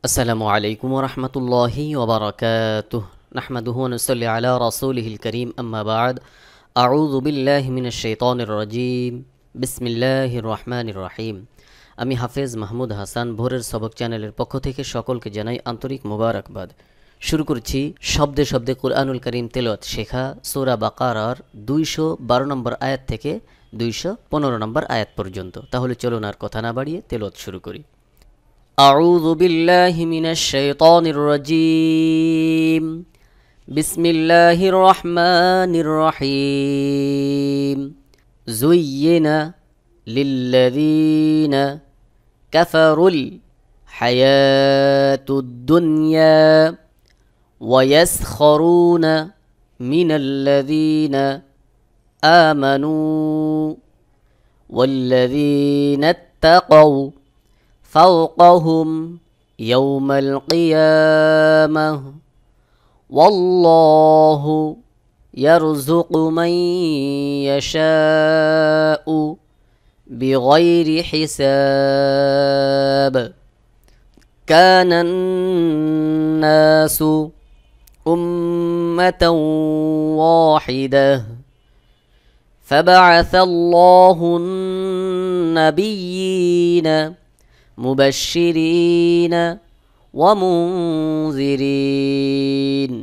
আসসালামু আলাইকুম ওরহমতুল্লাহি ওবরাকাতুহ নাহমাদুহু ওয়া নুসাল্লি আলা রাসূলিহিল কারীম আম্মা বা'দ আউযু বিল্লাহি মিনাশ শাইতানির রাজীম বিসমিল্লাহির রহমানির রহিম। আমি হাফেজ মাহমুদ হাসান ভোরের সবক চ্যানেলের পক্ষ থেকে সকলকে জানাই আন্তরিক মোবারকবাদ। শুরু করছি শব্দে শব্দে কুরআনুল কারীম তেলাওয়াত শেখা সূরা বাকারার 212 নম্বর আয়াত থেকে 215 নম্বর আয়াত পর্যন্ত। তাহলে চলুন আর কথা না বাড়িয়ে তেলাওয়াত শুরু করি। أعوذ بالله من الشيطان الرجيم بسم الله الرحمن الرحيم زين للذين كفروا الحياة الدنيا ويسخرون من الذين آمنوا والذين اتقوا فوقهم يوم القيامة والله يرزق من يشاء بغير حساب كان الناس أمة واحدة فبعث الله النبيين مبشرين ومنذرين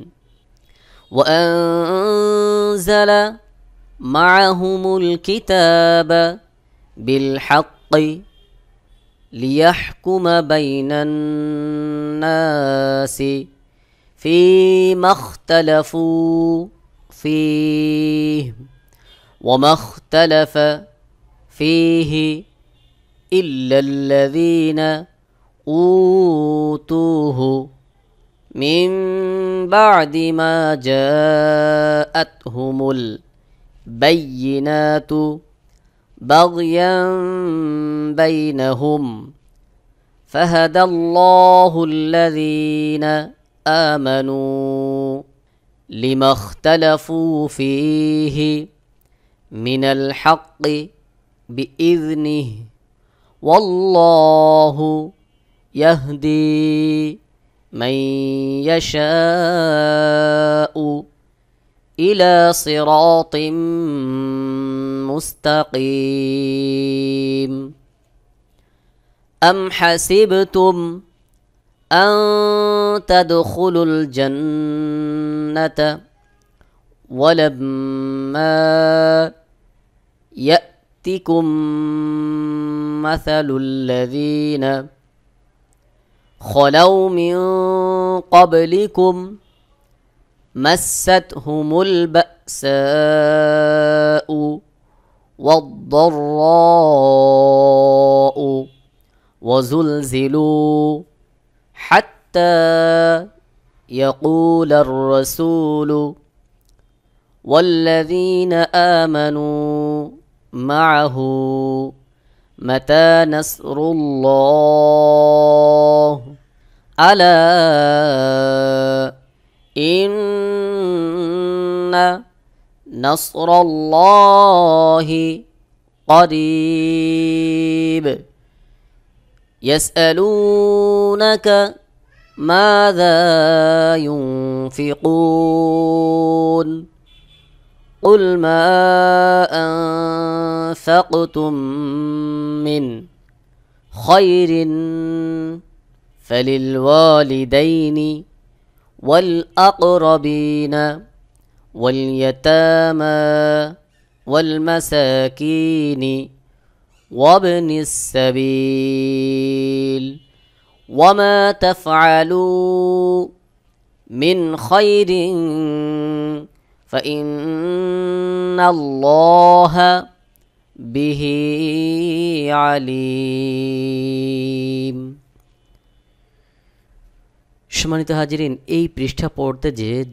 وأنزل معهم الكتاب بالحق ليحكم بين الناس فيما اختلفوا فيه وما اختلف فيه إلا الذين أوتوه من بعد ما جاءتهم البينات بغيا بينهم فهدى الله الذين آمنوا لما اختلفوا فيه من الحق بإذنه والله يهدي من يشاء إلى صراط مستقيم أم حسبتم أن تدخلوا الجنة ولما يأتكم مثل الذين خلوا من قبلكم مستهم البأساء والضراء وزلزلوا حتى يقول الرسول والذين آمنوا معه متى نصر الله ألا إن نصر الله قريب يسألونك ماذا ينفقون قل ما أنفقتم من خير فللوالدين والأقربين واليتامى والمساكين وابن السبيل وما تفعلوا من خير فإن الله به عليم। সম্মানিত হাজিরিন, এই পৃষ্ঠা পড়তে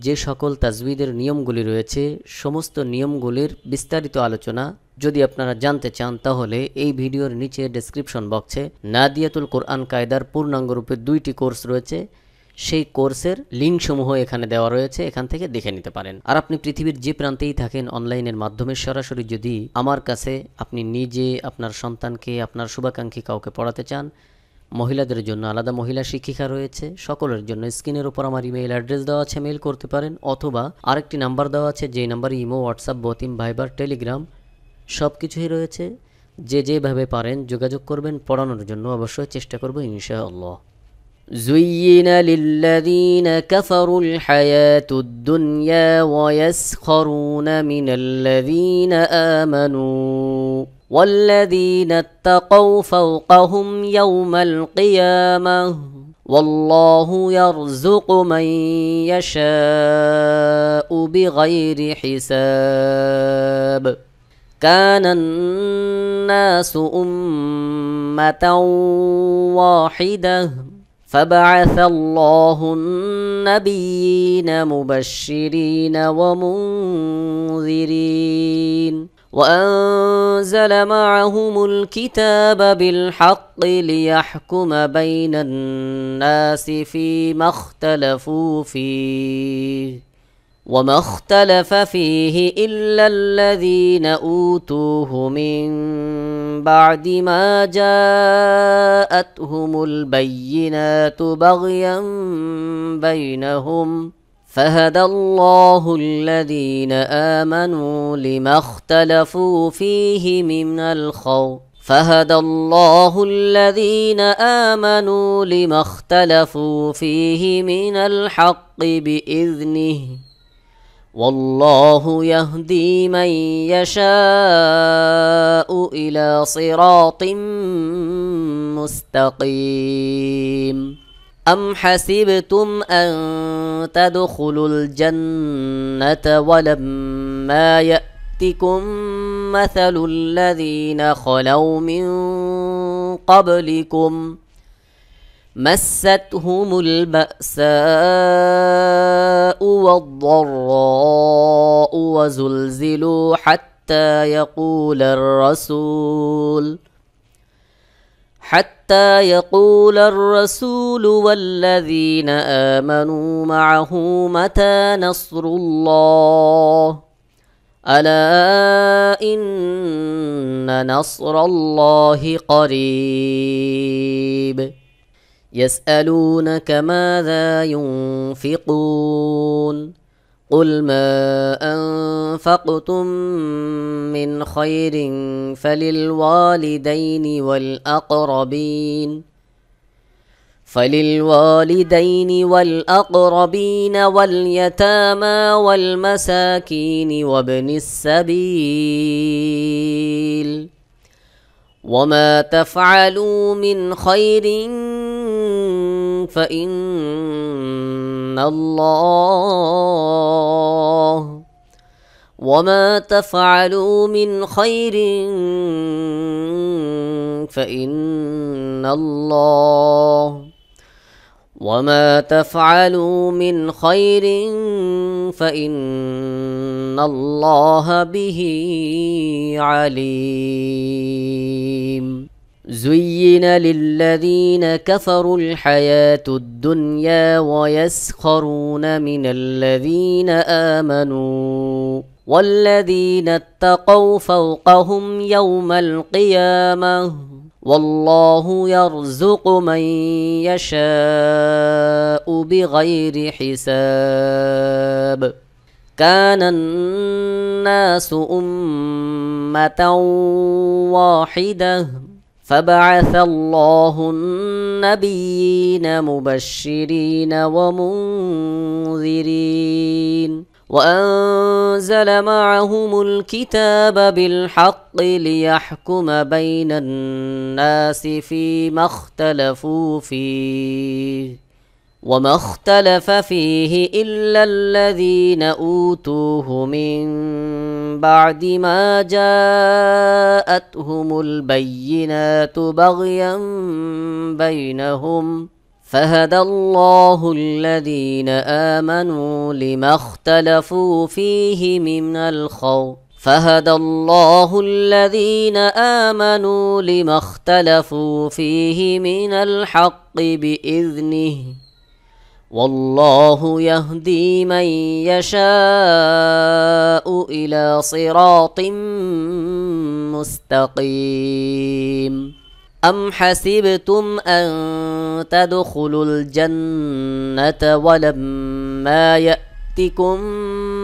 যে সকল তাজউইদের নিয়মগুলি রয়েছে সমস্ত নিয়মগুলির বিস্তারিত আলোচনা যদি আপনারা জানতে চান তাহলে এই ভিডিওর নিচে ডেসক্রিপশন বক্সে নাদিয়াতুল কোরআন কায়দার পূর্ণাঙ্গরূপে 2টি কোর্স রয়েছে। সেই কোর্সের লিঙ্ক সমূহ এখানে দেওয়া রয়েছে, এখান থেকে দেখে নিতে পারেন। আর আপনি পৃথিবীর যে প্রান্তেই থাকেন অনলাইনের মাধ্যমে সরাসরি যদি আমার কাছে আপনি নিজে আপনার সন্তানকে আপনার শুভাকাঙ্ক্ষী কাউকে পড়াতে চান মহিলাদের জন্য আলাদা মহিলা শিক্ষিকা রয়েছে। সকলের জন্য স্ক্রিনের উপর আমার ইমেইল অ্যাড্রেস দেওয়া আছে, মেইল করতে পারেন, অথবা আরেকটি নাম্বার দেওয়া আছে, যেই নাম্বারে ইমো, হোয়াটসঅ্যাপ, বতিম, ভাইবার, টেলিগ্রাম সব কিছুই রয়েছে। যে যেভাবে পারেন যোগাযোগ করবেন, পড়ানোর জন্য অবশ্যই চেষ্টা করব ইনশাআল্লাহ। زين للذين كفروا الحياة الدنيا ويسخرون من الذين آمنوا والذين اتقوا فوقهم يوم القيامة والله يرزق من يشاء بغير حساب كان الناس أمة واحدة فبعث الله النبيين مبشرين ومنذرين وأنزل معهم الكتاب بالحق ليحكم بين الناس فيما اختلفوا فيه وما اختلف فيه إلا الذين أوتوه من بعد ما جاءتهم البينات بغيا بينهم فهدى الله الذين آمنوا لما اختلفوا فيه من الخوف فهدى الله الذين آمنوا لما اختلفوا فيه من الحق بإذنه والله يهدي من يشاء إلى صراط مستقيم أم حسبتم أن تدخلوا الجنة ولما يأتكم مثل الذين خلوا من قبلكم مستهم البأساء والضراء وزلزلوا حتى يقول الرسول والذين آمنوا معه متى نصر الله ألا إن نصر الله قريب يسألونك ماذا ينفقون قل ما أنفقتم من خير فللوالدين والأقربين واليتامى والمساكين وابن السبيل وما تفعلوا من خير فإن الله به عليم زين للذين كفروا الحياة الدنيا ويسخرون من الذين آمنوا والذين اتقوا فوقهم يوم القيامة والله يرزق من يشاء بغير حساب كان الناس أمة واحدة فبعث الله النبيين مبشرين ومنذرين وأنزل معهم الكتاب بالحق ليحكم بين الناس فيما اختلفوا فيه وما اختلف فيه إلا الذين أوتوه من بعد ما جاءتهم البينات بغيا بينهم فهدى الله الذين آمنوا لما اختلفوا فيه من الخوف فهدى الله الذين آمنوا لما اختلفوا فيه من الحق بإذنه والله يهدي من يشاء إلى صراط مستقيم أم حسبتم أن تدخلوا الجنة ولما يأتكم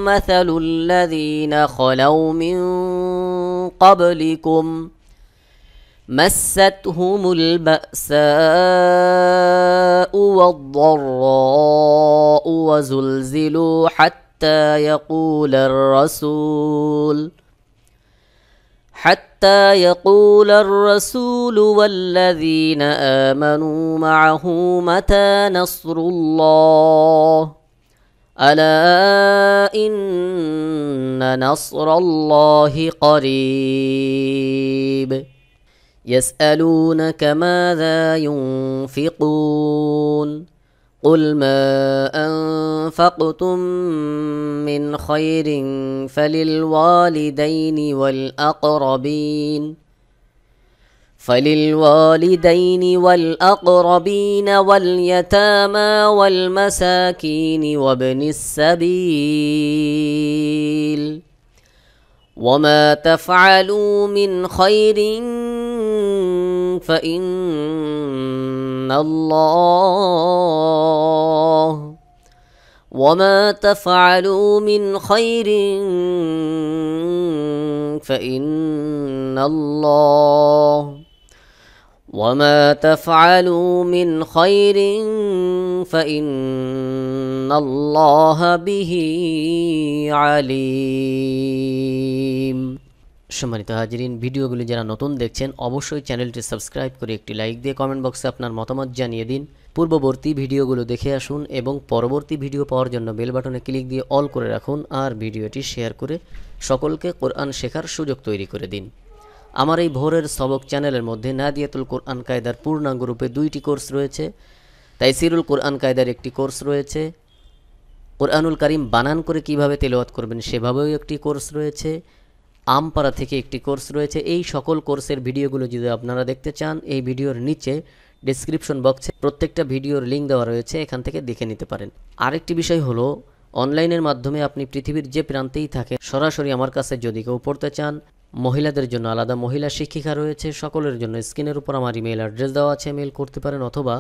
مثل الذين خلوا من قبلكم مستهم البأساء والضراء وزلزلوا حتى يقول الرسول والذين آمنوا معه متى نصر الله ألا إن نصر الله قريب يسألونك ماذا ينفقون قل ما أنفقتم من خير فللوالدين والأقربين واليتامى والمساكين وابن السبيل وما تفعلوا من خير فإن الله به عليم সম্মানিত হাজিরিন, ভিডিওগুলি যারা নতুন দেখছেন অবশ্যই চ্যানেলটি সাবস্ক্রাইব করে একটি লাইক দিয়ে কমেন্ট বক্সে আপনার মতামত জানিয়ে দিন। পূর্ববর্তী ভিডিওগুলো দেখে আসুন এবং পরবর্তী ভিডিও পাওয়ার জন্য বেল বাটনে ক্লিক দিয়ে অল করে রাখুন আর ভিডিওটি শেয়ার করে সকলকে কোরআন শেখার সুযোগ তৈরি করে দিন। আমার এই ভোরের সবক চ্যানেলের মধ্যে নাদিয়াতুল কোরআন কায়দার পূর্ণাঙ্গ রূপে 2টি কোর্স রয়েছে। তাইসিরুল কোরআন কায়দার একটি কোর্স রয়েছে, কোরআনুল কারীম বানান করে কিভাবে তেলাওয়াত করবেন সেভাবেও একটি কোর্স রয়েছে, আমপাড়া থেকে একটি কোর্স রয়েছে। এই সকল কোর্সের ভিডিওগুলো যদি আপনারা দেখতে চান এই ভিডিওর নিচে ডেসক্রিপশন বক্সে প্রত্যেকটা ভিডিওর লিঙ্ক দেওয়া রয়েছে, এখান থেকে দেখে নিতে পারেন। আরেকটি বিষয় হলো অনলাইনের মাধ্যমে আপনি পৃথিবীর যে প্রান্তেই থাকেন সরাসরি আমার কাছে যদি কেউ পড়তে চান, মহিলাদের জন্য আলাদা মহিলা শিক্ষিকা রয়েছে, সকলের জন্য স্ক্রিনের উপর আমার ইমেল অ্যাড্রেস দেওয়া আছে, মেল করতে পারেন, অথবা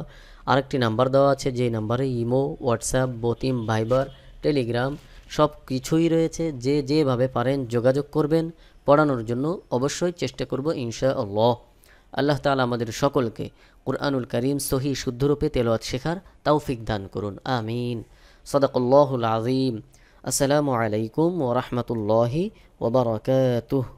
আরেকটি নাম্বার দেওয়া আছে যেই নাম্বারে ইমো, হোয়াটসঅ্যাপ, বতিম, ভাইবার, টেলিগ্রাম সব কিছুই রয়েছে। যে যেভাবে পারেন যোগাযোগ করবেন, পড়ানোর জন্য অবশ্যই চেষ্টা করব ইনশাআল্লাহ। আল্লাহ তাআলা আমাদের সকলকে কুরআনুল কারীম সহি শুদ্ধরূপে তেলাওয়াত শেখার তৌফিক দান করুন, আমিন। সাদাকাল্লাহুল আযীম। আসসালামু আলাইকুম ওয়া রাহমাতুল্লাহি ওয়া বারাকাতুহু।